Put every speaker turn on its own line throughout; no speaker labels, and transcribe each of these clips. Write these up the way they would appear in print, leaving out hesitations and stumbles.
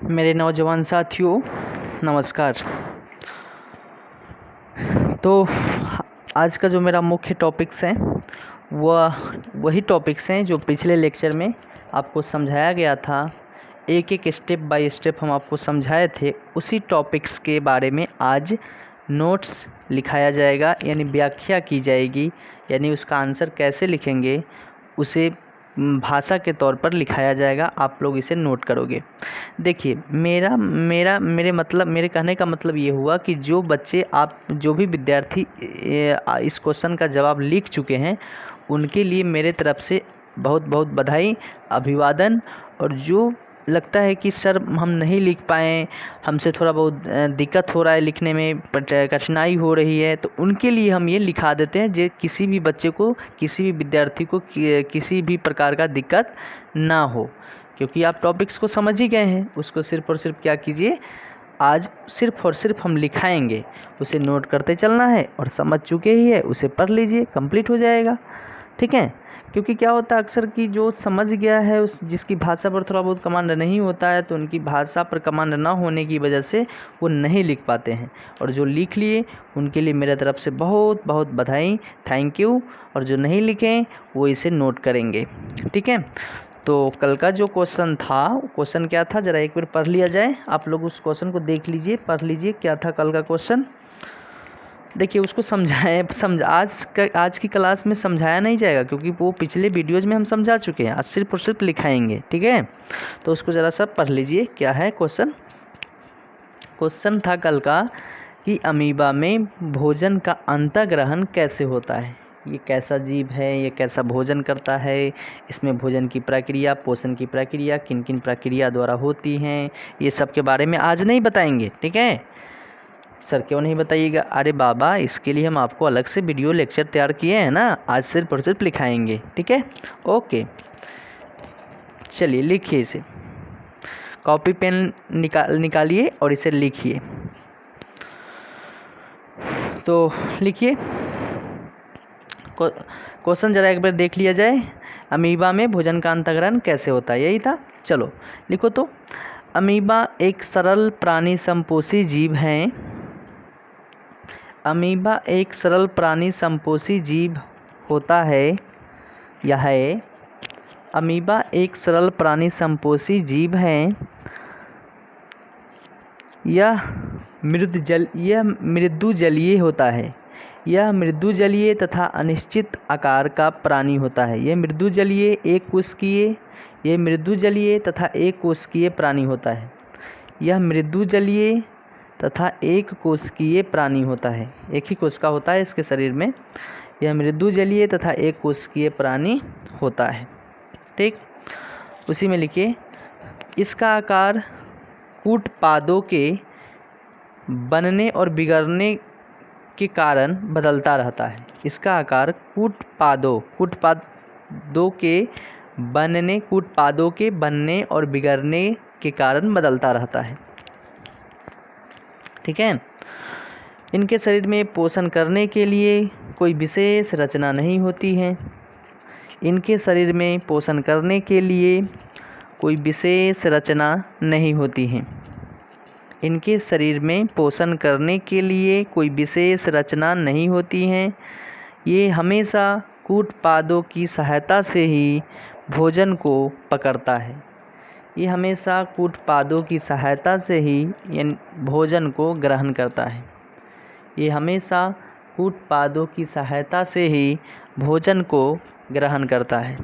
मेरे नौजवान साथियों नमस्कार। तो आज का जो मेरा मुख्य टॉपिक्स है वही टॉपिक्स हैं जो पिछले लेक्चर में आपको समझाया गया था। एक एक स्टेप बाय स्टेप हम आपको समझाए थे। उसी टॉपिक्स के बारे में आज नोट्स लिखाया जाएगा, यानी व्याख्या की जाएगी, यानी उसका आंसर कैसे लिखेंगे उसे भाषा के तौर पर लिखाया जाएगा। आप लोग इसे नोट करोगे। देखिए मेरे कहने का मतलब ये हुआ कि जो भी विद्यार्थी इस क्वेश्चन का जवाब लिख चुके हैं उनके लिए मेरे तरफ से बहुत बहुत बधाई, अभिवादन। और जो लगता है कि सर हम नहीं लिख पाए, हमसे थोड़ा बहुत दिक्कत हो रहा है लिखने में, कठिनाई हो रही है, तो उनके लिए हम ये लिखा देते हैं जो किसी भी बच्चे को, किसी भी विद्यार्थी को किसी भी प्रकार का दिक्कत ना हो। क्योंकि आप टॉपिक्स को समझ ही गए हैं, उसको सिर्फ और सिर्फ क्या कीजिए, आज सिर्फ और सिर्फ हम लिखाएंगे, उसे नोट करते चलना है और समझ चुके ही है उसे पढ़ लीजिए, कंप्लीट हो जाएगा। ठीक है। क्योंकि क्या होता है अक्सर कि जो समझ गया है जिसकी भाषा पर थोड़ा बहुत कमांड नहीं होता है, तो उनकी भाषा पर कमांड ना होने की वजह से वो नहीं लिख पाते हैं। और जो लिख लिए उनके लिए मेरे तरफ से बहुत बहुत बधाई, थैंक यू। और जो नहीं लिखें वो इसे नोट करेंगे। ठीक है। तो कल का जो क्वेश्चन था, क्वेश्चन क्या था ज़रा एक बार पढ़ लिया जाए। आप लोग उस क्वेश्चन को देख लीजिए, पढ़ लीजिए क्या था कल का क्वेश्चन। देखिए उसको आज की क्लास में समझाया नहीं जाएगा, क्योंकि वो पिछले वीडियोज़ में हम समझा चुके हैं। आज सिर्फ और सिर्फ लिखाएंगे। ठीक है। तो उसको ज़रा सा पढ़ लीजिए क्या है क्वेश्चन। क्वेश्चन था कल का कि अमीबा में भोजन का अंतःग्रहण कैसे होता है। ये कैसा जीव है, ये कैसा भोजन करता है, इसमें भोजन की प्रक्रिया, पोषण की प्रक्रिया किन किन प्रक्रिया द्वारा होती हैं, ये सब के बारे में आज नहीं बताएंगे। ठीक है। सर क्यों नहीं बताइएगा? अरे बाबा, इसके लिए हम आपको अलग से वीडियो लेक्चर तैयार किए हैं ना, आज सिर्फ और सिर्फ लिखाएंगे। ठीक है। ओके, चलिए लिखिए इसे। कॉपी पेन निकालिए और इसे लिखिए। तो लिखिए क्वेश्चन, ज़रा एक बार देख लिया जाए। अमीबा में भोजन का अंतःग्रहण कैसे होता है, यही था। चलो लिखो। तो अमीबा एक सरल प्राणी संपोषी जीव हैं। अमीबा एक सरल प्राणी संपोषी जीव होता है या है। अमीबा एक सरल प्राणी संपोषी जीव है। यह मृदु जलीय होता है। यह मृदु जलीय तथा अनिश्चित आकार का प्राणी होता है। यह मृदु जलीय एक कोशिकीय, यह मृदु जलीय तथा एक कोशिकीय प्राणी होता है। यह मृदु जलीय तथा एक कोशिकीय प्राणी होता है। एक ही कोशिका होता है इसके शरीर में। यह मृदु जलीय तथा एक कोशिकीय प्राणी होता है। ठीक। उसी में लिखिए, इसका आकार कूट पादों के बनने और बिगड़ने के कारण बदलता रहता है। इसका आकार कूट पादों के बनने और बिगड़ने के कारण बदलता रहता है। ठीक है। इनके शरीर में पोषण करने के लिए कोई विशेष रचना नहीं होती है। इनके शरीर में पोषण करने के लिए कोई विशेष रचना नहीं होती है। इनके शरीर में पोषण करने के लिए कोई विशेष रचना नहीं होती है। ये हमेशा कूट पादों की सहायता से ही भोजन को पकड़ता है। ये हमेशा कूट पादों की सहायता से ही भोजन को ग्रहण करता है। ये हमेशा कूट पादों की सहायता से ही भोजन को ग्रहण करता है।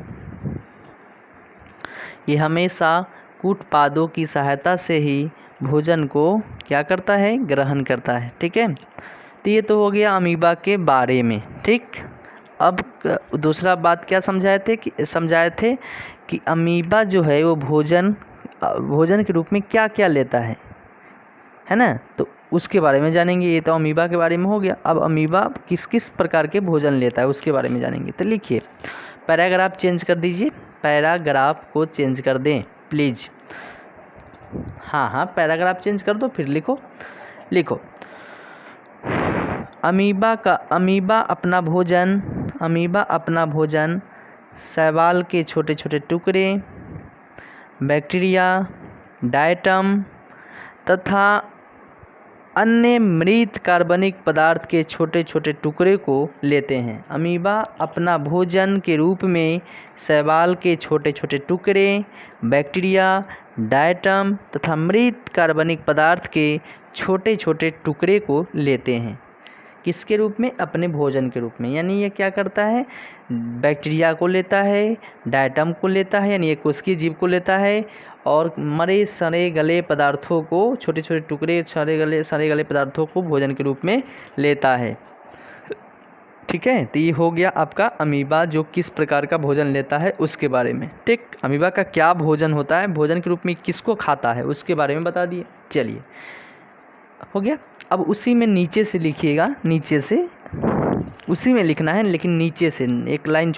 ये हमेशा कूट पादों की सहायता से ही भोजन को क्या करता है, ग्रहण करता है। ठीक है। तो ये तो हो गया अमीबा के बारे में। ठीक। अब दूसरा बात क्या समझाए थे कि अमीबा जो है वो भोजन के रूप में क्या क्या लेता है ना, तो उसके बारे में जानेंगे। ये तो अमीबा के बारे में हो गया। अब अमीबा किस किस प्रकार के भोजन लेता है उसके बारे में जानेंगे। तो लिखिए, पैराग्राफ चेंज कर दीजिए, पैराग्राफ को चेंज कर दें प्लीज़। हाँ, पैराग्राफ चेंज कर दो, फिर लिखो अमीबा अपना भोजन शैवाल के छोटे छोटे टुकड़े, बैक्टीरिया, डायटम तथा अन्य मृत कार्बनिक पदार्थ के छोटे छोटे टुकड़े को लेते हैं। अमीबा अपना भोजन के रूप में शैवाल के छोटे छोटे टुकड़े, बैक्टीरिया, डायटम तथा मृत कार्बनिक पदार्थ के छोटे छोटे टुकड़े को लेते हैं। किसके रूप में? अपने भोजन के रूप में। यानी ये क्या करता है? बैक्टीरिया को लेता है, डायटम को लेता है यानी एक कोशिकीय जीव को लेता है, और मरे सड़े गले पदार्थों को, छोटे छोटे टुकड़े सड़े गले पदार्थों को भोजन के रूप में लेता है। ठीक है, तो ये हो गया आपका अमीबा जो किस प्रकार का भोजन लेता है उसके बारे में। ठीक, अमीबा का क्या भोजन होता है, भोजन के रूप में किसको खाता है उसके बारे में बता दिए। चलिए, हो गया। अब उसी में नीचे से लिखिएगा, नीचे से उसी में लिखना है, लेकिन नीचे से एक लाइन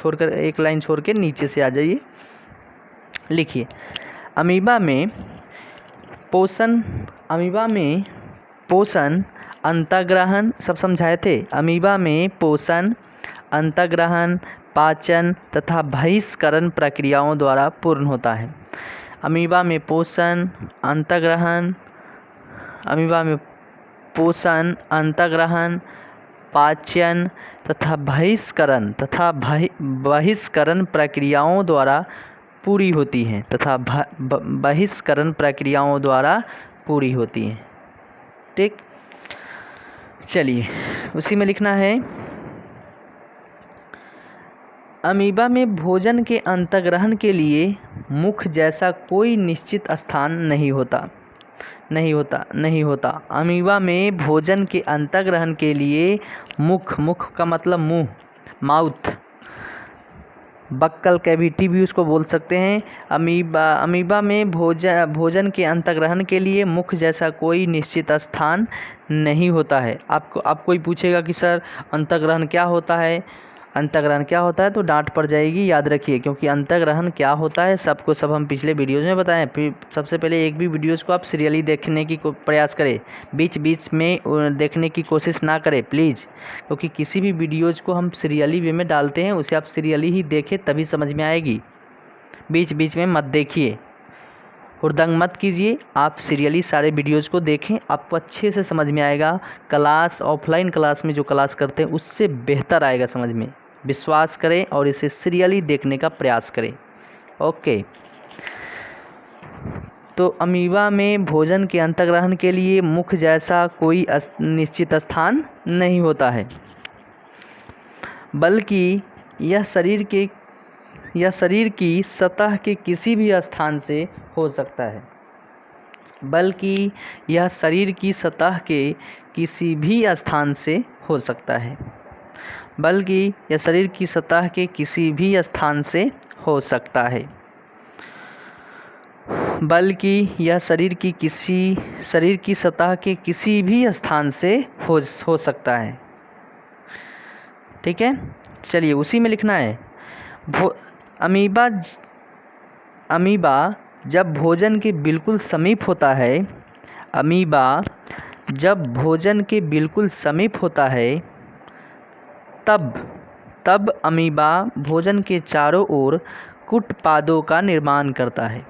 छोड़ के नीचे से आ जाइए। लिखिए, अमीबा में पोषण अंतःग्रहण सब समझाए थे। अमीबा में पोषण, अंतःग्रहण, पाचन तथा बहिष्करण प्रक्रियाओं द्वारा पूर्ण होता है। अमीबा में पोषण, अंतःग्रहण, पाचन तथा बहिष्करण प्रक्रियाओं द्वारा पूरी होती हैं ठीक, चलिए उसी में लिखना है। अमीबा में भोजन के अंतःग्रहण के लिए मुख जैसा कोई निश्चित स्थान नहीं होता। अमीबा में भोजन के अंतःग्रहण के लिए मुख का मतलब मुंह, माउथ, बक्कल कैविटी भी उसको बोल सकते हैं। अमीबा में भोजन के अंतःग्रहण के लिए मुख जैसा कोई निश्चित स्थान नहीं होता है। आप कोई पूछेगा कि सर अंतःग्रहण क्या होता है, तो डांट पड़ जाएगी, याद रखिए, क्योंकि अंतःग्रहण क्या होता है सब हम पिछले वीडियोज़ में बताएं। फिर सबसे पहले एक भी वीडियोज़ को आप सीरियली देखने की प्रयास करें, बीच में देखने की कोशिश ना करें प्लीज़, क्योंकि किसी भी वीडियोज़ को हम सीरियली वे में डालते हैं, उसे आप सीरियली ही देखें तभी समझ में आएगी। बीच में मत देखिए, हुड़दंग मत कीजिए, आप सीरियली सारे वीडियोज़ को देखें, आपको अच्छे से समझ में आएगा। ऑफलाइन क्लास में जो क्लास करते हैं उससे बेहतर आएगा समझ में। विश्वास करें और इसे सीरियली देखने का प्रयास करें। ओके, तो अमीबा में भोजन के अंतःग्रहण के लिए मुख जैसा कोई निश्चित स्थान नहीं होता है, बल्कि यह शरीर की सतह के किसी भी स्थान से हो सकता है। ठीक है, चलिए उसी में लिखना है। अमीबा जब भोजन के बिल्कुल समीप होता है, तब अमीबा भोजन के चारों ओर कूटपादों का निर्माण करता है।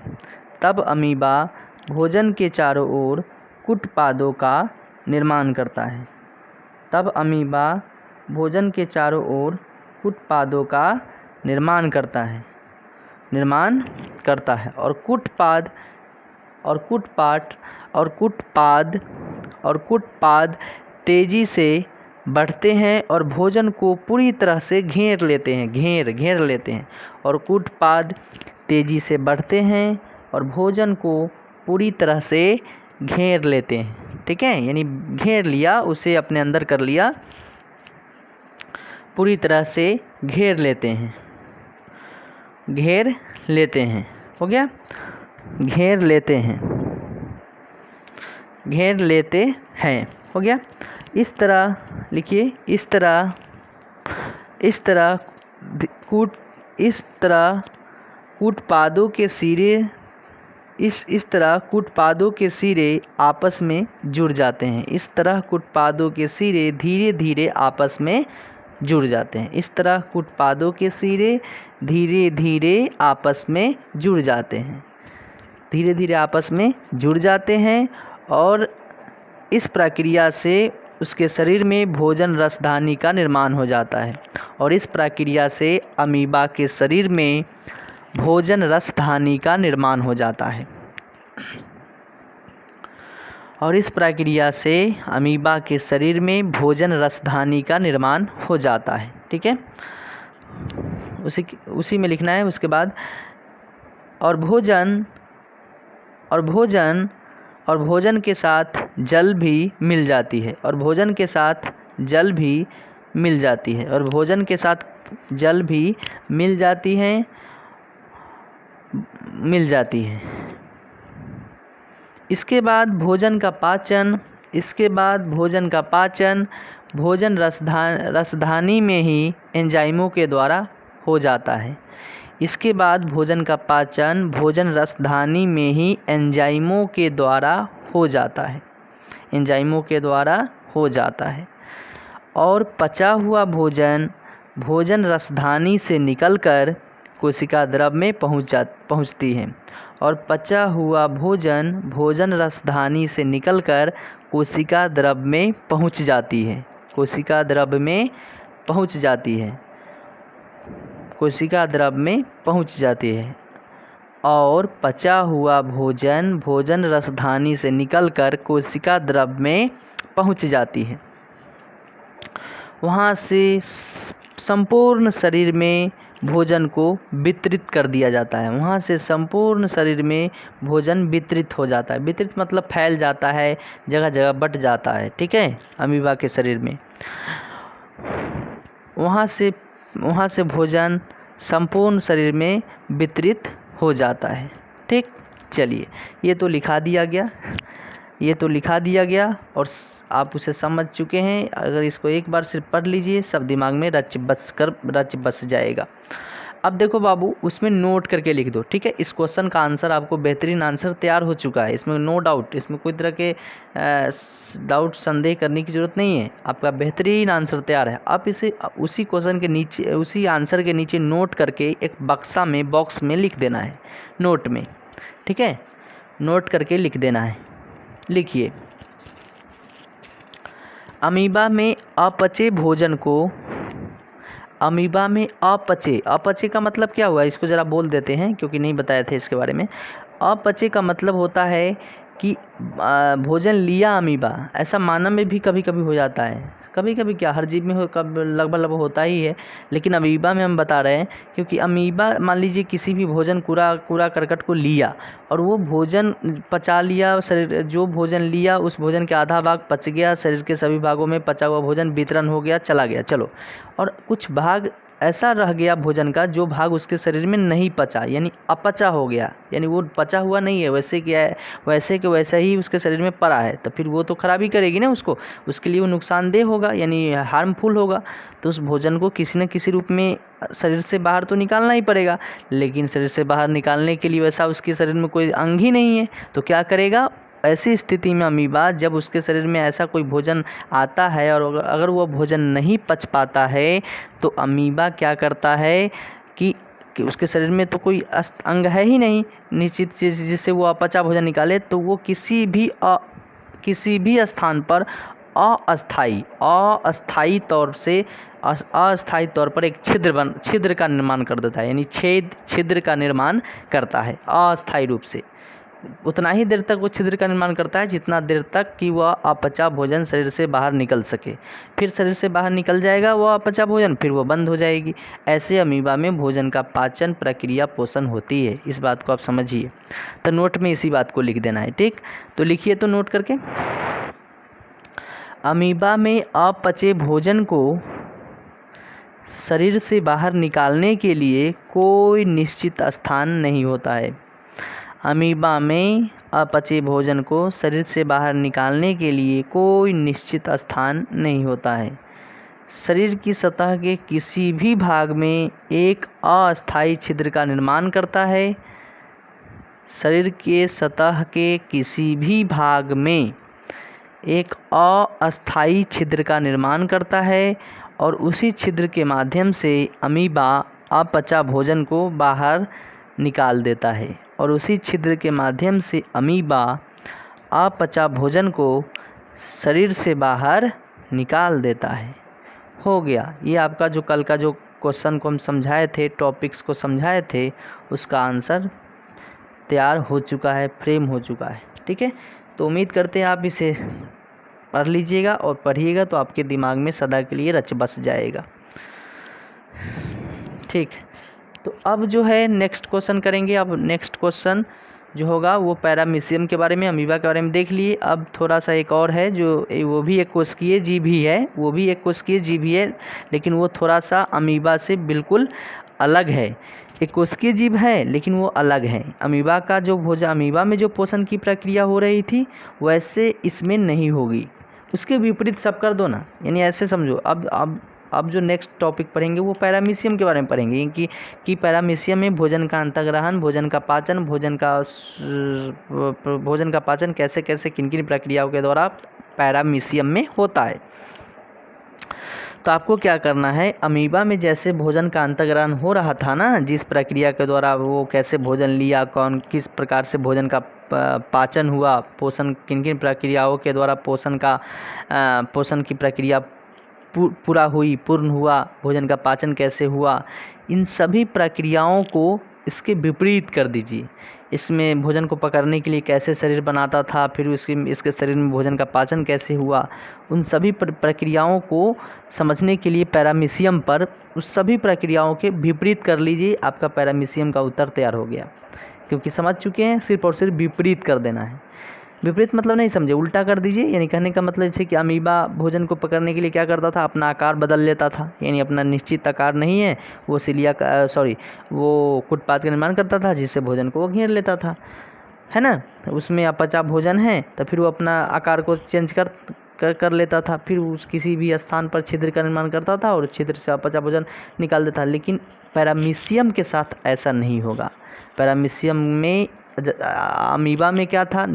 और कूटपाद तेजी से बढ़ते हैं और भोजन को पूरी तरह से घेर लेते हैं। और कूटपाद तेजी से बढ़ते हैं और भोजन को पूरी तरह से घेर लेते हैं। ठीक है, यानी घेर लिया, उसे अपने अंदर कर लिया, पूरी तरह से घेर लेते हैं। हो गया, घेर लेते हैं। हो गया। इस तरह लिखिए, इस तरह कूटपादों के सिरे आपस में जुड़ जाते हैं। धीरे धीरे आपस में जुड़ जाते हैं। धीरे धीरे आपस में जुड़ जाते हैं और इस प्रक्रिया से उसके शरीर में भोजन रसधानी का निर्माण हो जाता है और इस प्रक्रिया से अमीबा के शरीर में भोजन रसधानी का निर्माण हो जाता है और इस प्रक्रिया से अमीबा के शरीर में भोजन रसधानी का निर्माण हो जाता है। ठीक है, उसी में लिखना है। उसके बाद और भोजन के साथ जल भी मिल जाती है और भोजन के साथ जल भी मिल जाती है और भोजन के साथ जल भी मिल जाती है इसके बाद भोजन का पाचन भोजन रसधानी में ही एंजाइमों के द्वारा हो जाता है। इसके बाद भोजन का पाचन भोजन रसधानी में ही एंजाइमों के द्वारा हो जाता है और पचा हुआ भोजन रसधानी से निकलकर कोशिका द्रव में पहुंचती है और पचा हुआ भोजन रसधानी से निकलकर कोशिका द्रव में पहुंच जाती है और पचा हुआ भोजन रसधानी से निकलकर कोशिका द्रव में पहुंच जाती है। वहाँ से संपूर्ण शरीर में भोजन को वितरित कर दिया जाता है। वहाँ से संपूर्ण शरीर में भोजन वितरित हो जाता है। वितरित मतलब फैल जाता है, जगह जगह बट जाता है। ठीक है, अमीबा के शरीर में वहाँ से भोजन संपूर्ण शरीर में वितरित हो जाता है। ठीक, चलिए ये तो लिखा दिया गया और आप उसे समझ चुके हैं। अगर इसको एक बार सिर्फ पढ़ लीजिए, सब दिमाग में रच बस जाएगा। अब देखो बाबू, उसमें नोट करके लिख दो। ठीक है, इस क्वेश्चन का आंसर आपको बेहतरीन आंसर तैयार हो चुका है, इसमें नो डाउट, इसमें कोई तरह के डाउट संदेह करने की ज़रूरत नहीं है। आपका बेहतरीन आंसर तैयार है। आप इसे उसी क्वेश्चन के नीचे, उसी आंसर के नीचे नोट करके एक बॉक्स में लिख देना है, नोट में। ठीक है, नोट करके लिख देना है। लिखिए, अमीबा में अपचे का मतलब क्या हुआ, इसको ज़रा बोल देते हैं क्योंकि नहीं बताए थे इसके बारे में। अपचे का मतलब होता है कि भोजन लिया अमीबा, ऐसा मानव में भी कभी कभी हो जाता है। कभी कभी क्या, हर जीव में लगभग होता ही है, लेकिन अमीबा में हम बता रहे हैं क्योंकि अमीबा मान लीजिए किसी भी भोजन कूड़ा करकट को लिया और वो भोजन पचा लिया, शरीर जो भोजन लिया उस भोजन के आधा भाग पच गया, शरीर के सभी भागों में पचा हुआ भोजन वितरण हो गया, चला गया, चलो, और कुछ भाग ऐसा रह गया भोजन का जो भाग उसके शरीर में नहीं पचा, यानी अपचा हो गया, यानी वो पचा हुआ नहीं है, वैसे क्या है वैसे के वैसा ही उसके शरीर में पड़ा है, तो फिर वो तो खराबी करेगी ना उसके लिए वो नुकसानदेह होगा, यानी हार्मफुल होगा। तो उस भोजन को किसी न किसी रूप में शरीर से बाहर तो निकालना ही पड़ेगा, लेकिन शरीर से बाहर निकालने के लिए वैसा उसके शरीर में कोई अंग ही नहीं है, तो क्या करेगा। ऐसी स्थिति में अमीबा, जब उसके शरीर में ऐसा कोई भोजन आता है और अगर वो भोजन नहीं पच पाता है तो अमीबा क्या करता है कि उसके शरीर में तो कोई अंग है ही नहीं निश्चित चीज़ जिससे वो अपचा भोजन निकाले, तो वो किसी भी स्थान पर अस्थायी तौर पर एक छिद्र का निर्माण कर देता है, यानी छिद्र का निर्माण करता है अस्थायी रूप से। उतना ही देर तक वो छिद्र का निर्माण करता है जितना देर तक कि वह अपचा भोजन शरीर से बाहर निकल सके। फिर शरीर से बाहर निकल जाएगा वह अपचा भोजन, फिर वो बंद हो जाएगी। ऐसे अमीबा में भोजन का पाचन प्रक्रिया पोषण होती है। इस बात को आप समझिए, तो नोट में इसी बात को लिख देना है। ठीक, तो लिखिए तो नोट करके, अमीबा में अपचे भोजन को शरीर से बाहर निकालने के लिए कोई निश्चित स्थान नहीं होता है। अमीबा में अपचे भोजन को शरीर से बाहर निकालने के लिए कोई निश्चित स्थान नहीं होता है। शरीर की सतह के किसी भी भाग में एक अस्थायी छिद्र का निर्माण करता है। शरीर के सतह के किसी भी भाग में एक अस्थायी छिद्र का निर्माण करता है और उसी छिद्र के माध्यम से अमीबा अपचा भोजन को बाहर निकाल देता है। और उसी छिद्र के माध्यम से अमीबा अपचा भोजन को शरीर से बाहर निकाल देता है। हो गया, ये आपका जो कल का जो क्वेश्चन को हम समझाए थे, टॉपिक्स को समझाए थे, उसका आंसर तैयार हो चुका है, फ्रेम हो चुका है। ठीक है, तो उम्मीद करते हैं आप इसे पढ़ लीजिएगा और पढ़िएगा तो आपके दिमाग में सदा के लिए रच बस जाएगा। ठीक, तो अब जो है नेक्स्ट क्वेश्चन करेंगे। अब नेक्स्ट क्वेश्चन जो होगा वो पैरामीशियम के बारे में, अमीबा के बारे में देख लिए। अब थोड़ा सा एक और है जो वो भी एक कोशिकीय जीव ही है, वो भी एक कोशिकीय जीव ही है, लेकिन वो थोड़ा सा अमीबा से बिल्कुल अलग है। एक कोशिकीय जीव है लेकिन वो अलग है। अमीबा का जो भोजन, अमीबा में जो पोषण की प्रक्रिया हो रही थी वैसे इसमें नहीं होगी, उसके विपरीत सब कर दो ना, यानी ऐसे समझो। अब जो नेक्स्ट टॉपिक पढ़ेंगे वो पैरामीशियम के बारे में पढ़ेंगे कि पैरामीशियम में भोजन का अंतर्ग्रहण, भोजन का पाचन, भोजन का पाचन कैसे कैसे किन किन प्रक्रियाओं के द्वारा पैरामीशियम में होता है। तो आपको क्या करना है, अमीबा में जैसे भोजन का अंतर्ग्रहण हो रहा था ना, जिस प्रक्रिया के द्वारा वो कैसे भोजन लिया, कौन किस प्रकार से भोजन का पाचन हुआ, पोषण किन किन प्रक्रियाओं के द्वारा पोषण की प्रक्रिया पूरा हुई, पूर्ण हुआ, भोजन का पाचन कैसे हुआ, इन सभी प्रक्रियाओं को इसके विपरीत कर दीजिए। इसमें भोजन को पकड़ने के लिए कैसे शरीर बनाता था, फिर इसके शरीर में भोजन का पाचन कैसे हुआ, उन सभी प्रक्रियाओं को समझने के लिए पैरामीशियम पर उस सभी प्रक्रियाओं के विपरीत कर लीजिए। आपका पैरामीशियम का उत्तर तैयार हो गया, क्योंकि समझ चुके हैं, सिर्फ और सिर्फ विपरीत कर देना है। विपरीत मतलब नहीं समझे, उल्टा कर दीजिए। यानी कहने का मतलब जैसे कि अमीबा भोजन को पकड़ने के लिए क्या करता था, अपना आकार बदल लेता था, यानी अपना निश्चित आकार नहीं है, वो वो कुटपाथ का निर्माण करता था जिससे भोजन को वो घेर लेता था, है ना। उसमें अपचा भोजन है तो फिर वो अपना आकार को चेंज कर लेता था, फिर उस किसी भी स्थान पर छिद्र का निर्माण करता था और छिद्र से अपचा भोजन निकाल देता। लेकिन पैरामीशियम के साथ ऐसा नहीं होगा। पैरामीशियम में अमीबा में क्या था,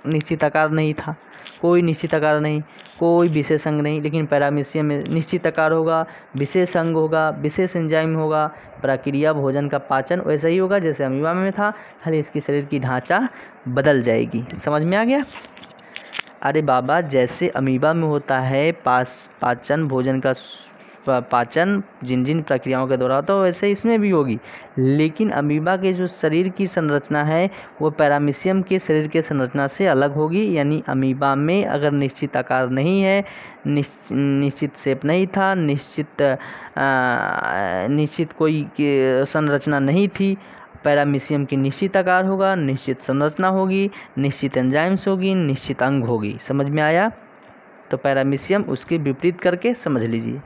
निश्चित आकार नहीं था, कोई निश्चित आकार नहीं, कोई विशेष अंग नहीं। लेकिन पैरामीशियम में निश्चित आकार होगा, विशेष अंग होगा, विशेष एंजाइम होगा, प्रक्रिया भोजन का पाचन वैसा ही होगा जैसे अमीबा में था, खाली इसकी शरीर की ढांचा बदल जाएगी। समझ में आ गया? अरे बाबा, जैसे अमीबा में होता है पाचन, भोजन का पाचन जिन जिन प्रक्रियाओं के द्वारा होता है वैसे इसमें भी होगी। लेकिन अमीबा के जो शरीर की संरचना है वो पैरामीशियम के शरीर के संरचना से अलग होगी। यानी अमीबा में अगर निश्चित आकार नहीं है, निश्चित शेप नहीं था, निश्चित कोई संरचना नहीं थी, पैरामीशियम की निश्चित आकार होगा, निश्चित संरचना होगी, निश्चित एंजाइम्स होगी, निश्चित अंग होगी। समझ में आया? तो पैरामीशियम उसके विपरीत करके समझ लीजिए।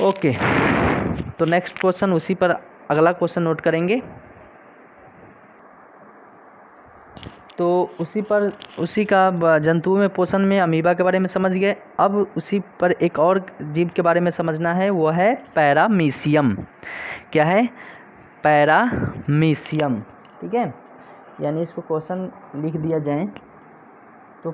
ओके, तो नेक्स्ट क्वेश्चन उसी पर अगला क्वेश्चन नोट करेंगे। तो उसी का जंतुओं में पोषण में अमीबा के बारे में समझ गए। अब उसी पर एक और जीव के बारे में समझना है, वो है पैरामीशियम। क्या है? पैरामीशियम। ठीक है, यानी इसको क्वेश्चन लिख दिया जाए तो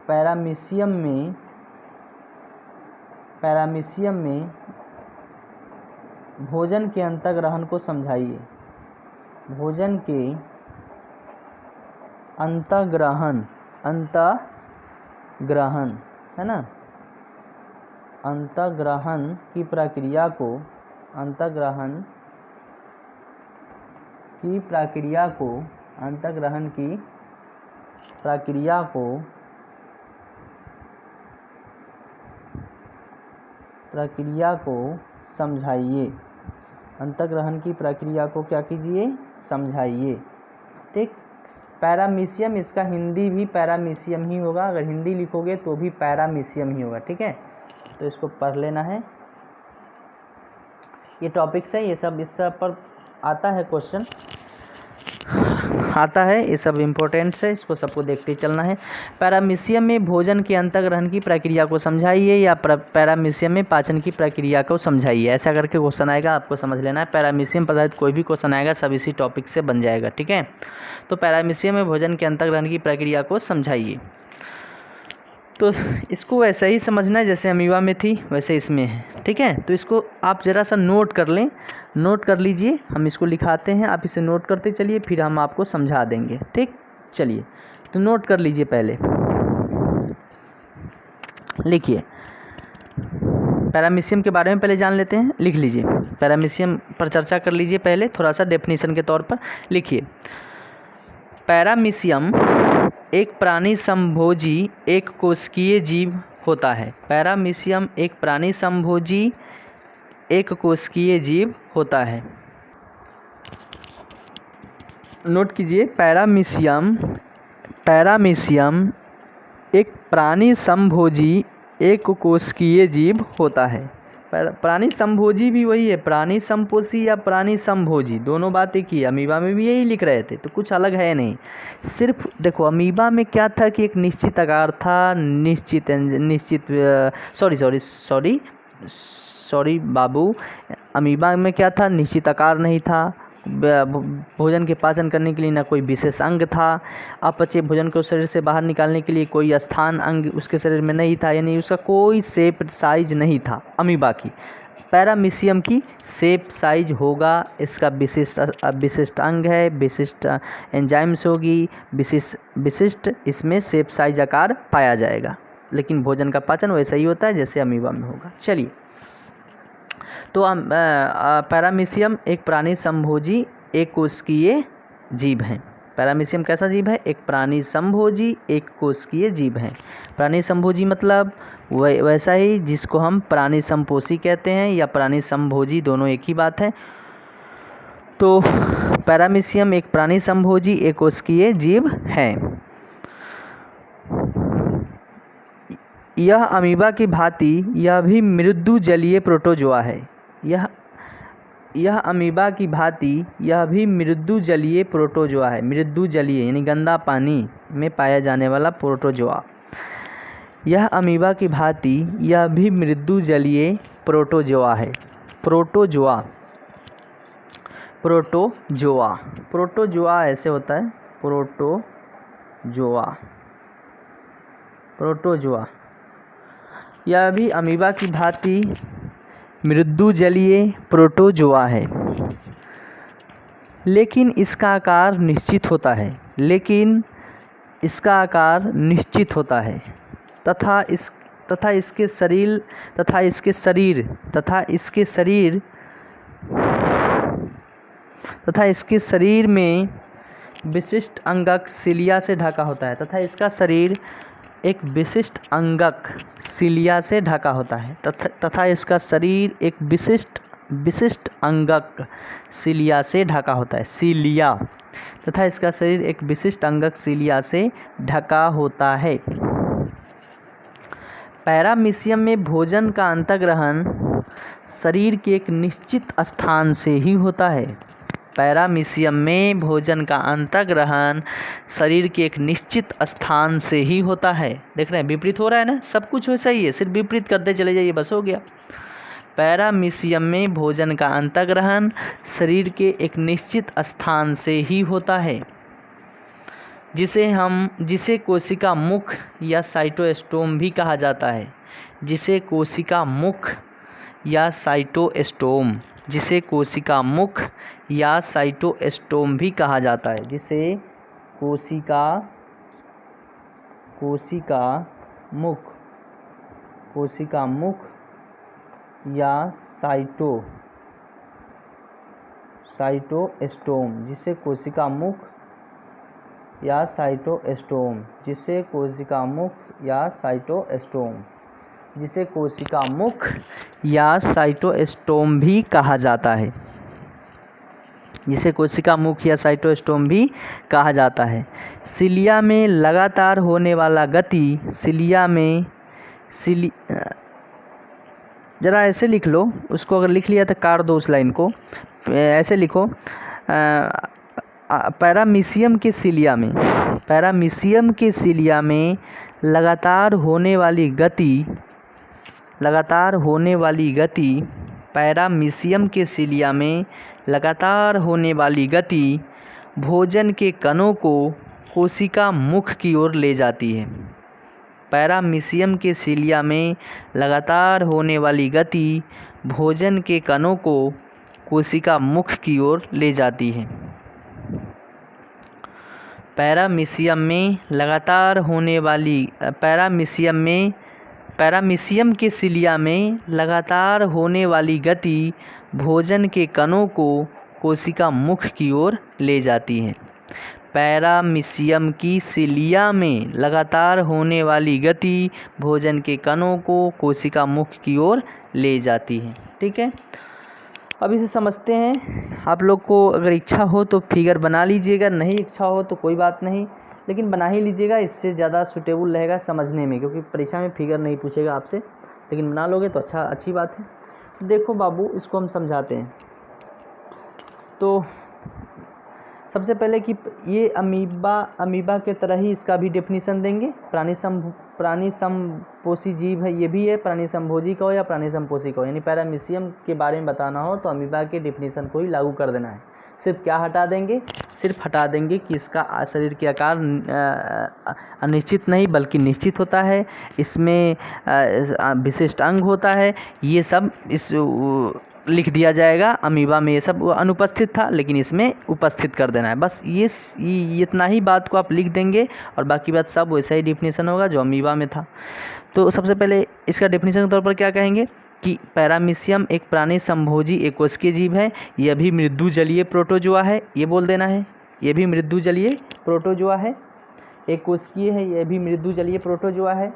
पैरामीशियम में भोजन के अंतर्ग्रहण को समझाइए। भोजन के अंतर्ग्रहण है ना, अंतर्ग्रहण की प्रक्रिया को समझाइए। अंतर्ग्रहण की प्रक्रिया को क्या कीजिए? समझाइए। ठीक, पैरामीशियम, इसका हिंदी भी पैरामीशियम ही होगा, अगर हिंदी लिखोगे तो भी पैरामीशियम ही होगा। ठीक है, तो इसको पढ़ लेना है। ये टॉपिक्स है, ये सब इस सब पर आता है क्वेश्चन। आता है, ये सब इम्पोर्टेंट्स है, इसको सबको देखते चलना है। पैरामीशियम में भोजन के अंतर्ग्रहण की प्रक्रिया को समझाइए या पैरामीशियम में पाचन की प्रक्रिया को समझाइए, ऐसा करके क्वेश्चन आएगा, आपको समझ लेना है। पैरामीशियम पदार्थ कोई भी क्वेश्चन आएगा सब इसी टॉपिक से बन जाएगा, ठीक है। तो पैरामीशियम में भोजन के अंतर्ग्रहण की प्रक्रिया को समझाइए, तो इसको वैसे ही समझना है जैसे अमीबा में थी वैसे इसमें है, ठीक है। तो इसको आप ज़रा सा नोट कर लें, नोट कर लीजिए, हम इसको लिखाते हैं, आप इसे नोट करते चलिए, फिर हम आपको समझा देंगे, ठीक। चलिए तो नोट कर लीजिए, पहले लिखिए। पैरामीशियम के बारे में पहले जान लेते हैं, लिख लीजिए, पैरामीशियम पर चर्चा कर लीजिए पहले थोड़ा सा डेफिनेशन के तौर पर। लिखिए, पैरामीशियम एक प्राणी समभोजी एक कोशिकीय जीव होता है। पैरामीशियम एक प्राणी समभोजी एक कोशिकीय जीव होता है। नोट कीजिए, पैरामीशियम एक प्राणी समभोजी एक कोशिकीय जीव होता है। प्राणी समभोजी भी वही है, प्राणी समपोषी या प्राणी समभोजी, दोनों बात एक ही है। अमीबा में भी यही लिख रहे थे, तो कुछ अलग है नहीं। सिर्फ देखो, अमीबा में क्या था कि एक निश्चित आकार था, सॉरी बाबू, अमीबा में क्या था, निश्चित आकार नहीं था, भोजन के पाचन करने के लिए ना कोई विशेष अंग था, अपचे भोजन को शरीर से बाहर निकालने के लिए कोई स्थान अंग उसके शरीर में नहीं था, यानी उसका कोई शेप साइज नहीं था अमीबा की। पैरामीशियम की शेप साइज होगा, इसका विशिष्ट अंग है, विशिष्ट एंजाइम्स होगी, विशिष्ट इसमें शेप साइज आकार पाया जाएगा, लेकिन भोजन का पाचन वैसा ही होता है जैसे अमीबा में होगा। चलिए, तो पैरामीशियम एक प्राणी समभोजी एक कोशिकीय जीव है। पैरामीशियम कैसा जीव है, एक प्राणी समभोजी एक कोशिकीय जीव है। प्राणी समभोजी मतलब वैसा ही जिसको हम प्राणी समपोषी कहते हैं या प्राणी समभोजी, दोनों एक ही बात है। तो पैरामीशियम एक प्राणी समभोजी एक कोशिकीय जीव है। यह अमीबा की भांति यह भी मृदु जलीय प्रोटोजोआ है। यह अमीबा की भांति यह भी मृदु जलीय प्रोटोजोआ है। मृदु जलीय यानी गंदा पानी में पाया जाने वाला प्रोटोजोआ। यह अमीबा की भांति यह भी मृदु जलीय प्रोटोजोआ है। प्रोटोजोआ ऐसे होता है, प्रोटोजोआ। यह भी अमीबा की भांति मृदु जलीय प्रोटोजोआ है, लेकिन इसका आकार निश्चित होता है तथा इसके शरीर में विशिष्ट अंगक सिलिया से ढका होता है। तथा इसका शरीर एक विशिष्ट अंगक सिलिया से ढका होता है। तथा इसका शरीर एक विशिष्ट अंगक सिलिया से ढका होता है। तथा इसका शरीर एक विशिष्ट अंगक सिलिया से ढका होता है। पैरामीशियम में भोजन का अंतर्ग्रहण शरीर के एक निश्चित स्थान से ही होता है। पैरामीशियम में भोजन का अंतर्ग्रहण शरीर के एक निश्चित स्थान से ही होता है। देख रहे हैं, विपरीत हो रहा है ना, सब कुछ वैसा ही है, सिर्फ विपरीत करते चले जाइए, बस हो गया। पैरामीशियम में भोजन का अंतर्ग्रहण शरीर के एक निश्चित स्थान से ही होता है, जिसे कोशिका मुख या साइटोस्टोम भी कहा जाता है। जिसे कोशिका मुख या साइटोस्टोम भी कहा जाता है। जिसे कोशिका मुख या साइटोस्टोम, जिसे कोशिका मुख या साइटोस्टोम भी कहा जाता है। सिलिया में लगातार होने वाला गति, जरा ऐसे लिख लो, उसको अगर लिख लिया तो काट दो उस लाइन को, ऐसे लिखो, पैरामीशियम के सिलिया में लगातार होने वाली पैरामीशियम के सिलिया में लगातार होने वाली गति भोजन के कणों को कोशिका मुख की ओर ले जाती है। पैरामीशियम के सिलिया में लगातार होने वाली गति भोजन के कणों को कोशिका मुख की ओर ले जाती है। पैरामीशियम के सिलिया में लगातार होने वाली गति भोजन के कणों को कोशिका मुख की ओर ले जाती है। पैरामीशियम की सिलिया में लगातार होने वाली गति भोजन के कणों को कोशिका मुख की ओर ले जाती है। ठीक है, अब इसे समझते हैं। आप लोग को अगर इच्छा हो तो फिगर बना लीजिएगा, नहीं इच्छा हो तो कोई बात नहीं, लेकिन बना ही लीजिएगा, इससे ज़्यादा सूटेबल रहेगा समझने में, क्योंकि परीक्षा में फिगर नहीं पूछेगा आपसे, लेकिन बना लोगे तो अच्छी बात है। देखो बाबू, इसको हम समझाते हैं। तो सबसे पहले कि ये अमीबा के तरह ही इसका भी डेफिनेशन देंगे। प्राणी समपोषी जीव है, ये भी है, प्राणी समभोजी का हो या प्राणी समपोषी का हो, यानी पैरामीशियम के बारे में बताना हो तो अमीबा के डेफिनेशन को ही लागू कर देना है। सिर्फ क्या हटा देंगे? सिर्फ हटा देंगे कि इसका शरीर के आकार अनिश्चित नहीं बल्कि निश्चित होता है, इसमें विशिष्ट अंग होता है, ये सब इस लिख दिया जाएगा। अमीबा में ये सब अनुपस्थित था, लेकिन इसमें उपस्थित कर देना है। बस ये इतना ही बात को आप लिख देंगे और बाकी बात सब वैसा ही डेफिनेशन होगा जो अमीबा में था। तो सबसे पहले इसका डेफिनेशन के तौर पर क्या कहेंगे कि पैरामीशियम एक प्राणी समभोजी एकोष्कीय जीव है। यह भी मृदु जलीय प्रोटोजोआ है, ये बोल देना है। ये भी मृदु जलीय प्रोटोजोआ है, एकोष्कीय है, यह भी मृदु जलीय प्रोटोजोआ है।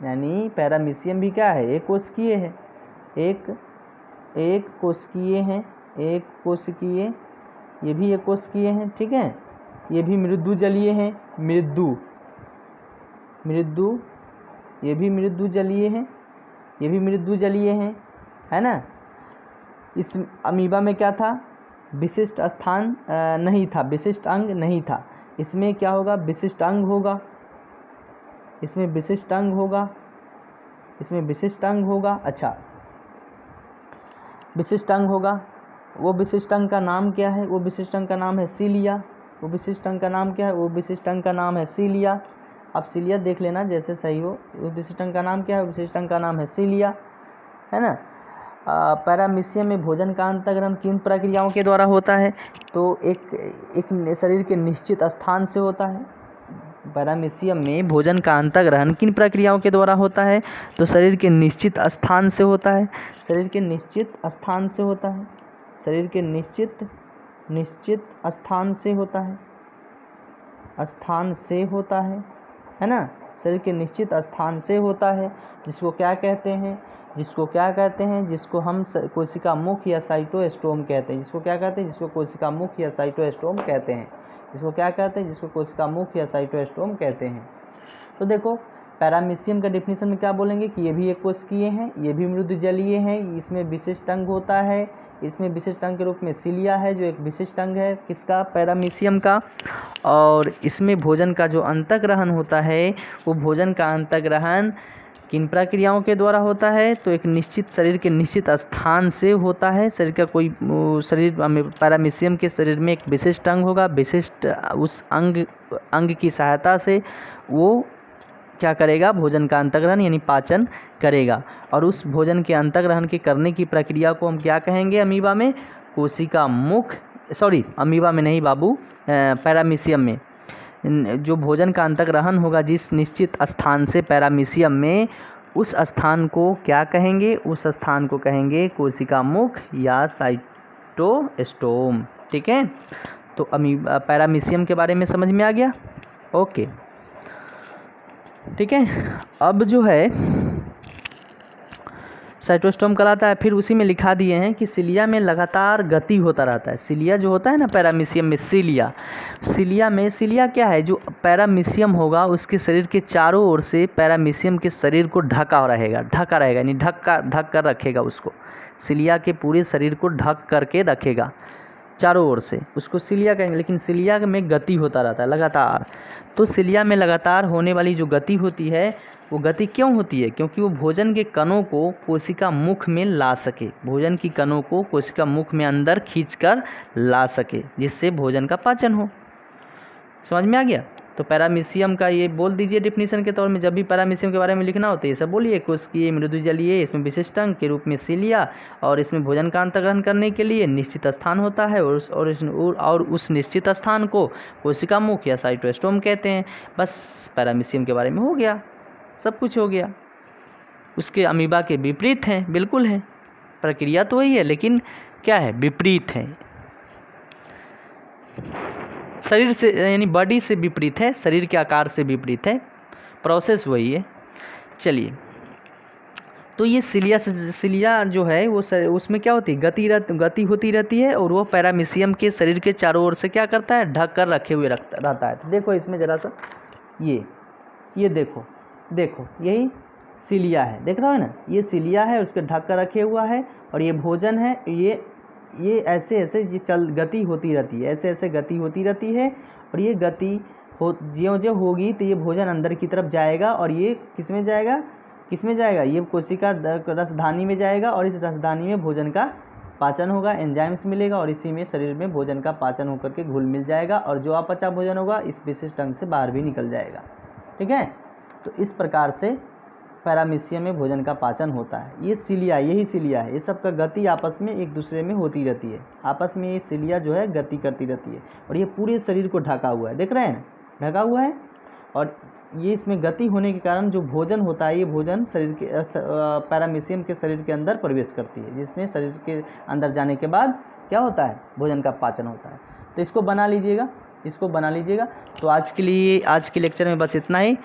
यानी पैरामीशियम भी क्या है? एक कोशिकीय है, एक कोशिकीय है, एक कोशिकीय, ये भी एक कोशिकीय है। ठीक है, ये भी मृदु जलीय है, मृदु, ये भी मृदु जलीय है, ये भी मृदु जलीय है ना। इस अमीबा में क्या था? विशिष्ट स्थान नहीं था, विशिष्ट अंग नहीं था। इसमें क्या होगा? विशिष्ट अंग होगा, इसमें विशिष्ट अंग होगा, इसमें विशिष्ट अंग होगा। अच्छा, विशिष्ट अंग होगा। वो विशिष्ट अंग का नाम क्या है? वो विशिष्ट अंग का नाम है सीलिया। वो विशिष्ट अंग का नाम क्या है? वो विशिष्ट अंग का नाम है सीलिया। आप सीलिया देख लेना जैसे सही हो। वो विशिष्ट अंग का नाम क्या है? विशिष्ट अंग का नाम है सीलिया, है ना। पैरामीशियम में भोजन का अंतर्ग्रहण किन प्रक्रियाओं के द्वारा होता है? तो एक शरीर के निश्चित स्थान से होता है। पैरामीशियम में भोजन का अंतर्ग्रहण किन प्रक्रियाओं के द्वारा होता है? तो शरीर के निश्चित स्थान से होता है, शरीर के निश्चित स्थान से होता है, शरीर के निश्चित स्थान से होता है, स्थान से होता है ना। शरीर के निश्चित स्थान से होता है, जिसको क्या कहते हैं? जिसको हम कोशिका मुख या साइटोस्टोम कहते हैं। जिसको क्या कहते हैं? जिसको कोशिका मुख या साइटोस्टोम कहते हैं। जिसको क्या कहते हैं? जिसको कोशिका मुख या साइटोस्टोम कहते हैं। तो देखो, पैरामीशियम का डेफिनेशन में क्या बोलेंगे कि ये भी एक कोशिकीय हैं, ये भी मृदु जलीय हैं, इसमें विशिष्ट अंग होता है, इसमें विशिष्ट अंग के रूप में सीलिया है जो एक विशिष्ट अंग है किसका? पैरामीशियम का। और इसमें भोजन का जो अंतर्ग्रहण होता है, वो भोजन का अंतर्ग्रहण किन प्रक्रियाओं के द्वारा होता है? तो एक निश्चित शरीर के निश्चित स्थान से होता है। शरीर का कोई पैरामीशियम के शरीर में एक विशिष्ट अंग होगा, विशिष्ट उस अंग की सहायता से वो क्या करेगा? भोजन का अंतर्ग्रहण यानी पाचन करेगा। और उस भोजन के अंतर्ग्रहण के करने की प्रक्रिया को हम क्या कहेंगे? अमीबा में कोशिका मुख, अमीबा में नहीं बाबू, पैरामीशियम में जो भोजन का अंतर्ग्रहण होगा जिस निश्चित स्थान से पैरामीशियम में, उस स्थान को क्या कहेंगे? उस स्थान को कहेंगे कोशिका मुख या साइटोस्टोम। ठीक है, तो पैरामीशियम के बारे में समझ में आ गया? ओके, ठीक है। अब जो है साइटोस्टोम कहलाता है। फिर उसी में लिखा दिए हैं कि सिलिया में लगातार गति होता रहता है। सिलिया जो होता है ना पैरामीशियम में, सिलिया क्या है? जो पैरामीशियम होगा उसके शरीर के चारों ओर से पैरामीशियम के शरीर को ढका रहेगा यानी ढक कर रखेगा उसको। सिलिया के पूरे शरीर को ढक करके रखेगा। चारों ओर से, उसको सिलिया कहेंगे। लेकिन सिलिया में गति होता रहता है लगातार। तो सिलिया में लगातार होने वाली जो गति होती है वो गति क्यों होती है? क्योंकि वो भोजन के कणों को कोशिका मुख में ला सके, भोजन की कणों को कोशिका मुख में अंदर खींचकर ला सके, जिससे भोजन का पाचन हो। समझ में आ गया? तो पैरामीशियम का ये बोल दीजिए डिफिनीशन के तौर में, जब भी पैरामीशियम के बारे में लिखना होता है ये सब बोलिए। कोशिकीय मृदुजलीय, इसमें विशिष्ट अंग के रूप में सिलिया, और इसमें भोजन का अंतर्ग्रहण करने के लिए निश्चित स्थान होता है, और उस निश्चित स्थान को कोशिका मुख या साइटोस्टोम कहते हैं। बस पैरामीशियम के बारे में हो गया, सब कुछ हो गया। उसके अमीबा के विपरीत हैं, बिल्कुल है, प्रक्रिया तो वही है लेकिन क्या है, विपरीत है। शरीर से यानी बॉडी से विपरीत है, शरीर के आकार से विपरीत है, प्रोसेस वही है। चलिए, तो ये सिलिया जो है वो उसमें क्या होती है, गति होती रहती है, और वो पैरामीशियम के शरीर के चारों ओर से क्या करता है, ढक कर रखे हुए रहता है। तो देखो इसमें ज़रा सा ये देखो यही सिलिया है, देख रहा है ना, ये सिलिया है, उसके ढक कर रखे हुआ है, और ये भोजन है। ये ऐसे गति होती रहती है, ऐसे गति होती रहती है, और ये गति ज्यों होगी तो ये भोजन अंदर की तरफ जाएगा, और ये किस में जाएगा, ये कोशिका रसधानी में जाएगा, और इस रसधानी में भोजन का पाचन होगा, एंजाइम्स मिलेगा, और इसी में शरीर में भोजन का पाचन होकर के घुल मिल जाएगा, और जो अपचा भोजन होगा इस विशिष्ट ढंग से बाहर भी निकल जाएगा। ठीक है, तो इस प्रकार से पैरामीशियम में भोजन का पाचन होता है। यही सिलिया है, ये सब का गति आपस में एक दूसरे में होती रहती है, आपस में ये सिलिया जो है गति करती रहती है, और ये पूरे शरीर को ढका हुआ है, देख रहे हैं ना, ढका हुआ है। और ये इसमें गति होने के कारण जो भोजन होता है, ये भोजन शरीर के पैरामीशियम के शरीर के अंदर प्रवेश करती है, जिसमें शरीर के अंदर जाने के बाद क्या होता है, भोजन का पाचन होता है। तो इसको बना लीजिएगा। तो आज के लेक्चर में बस इतना ही।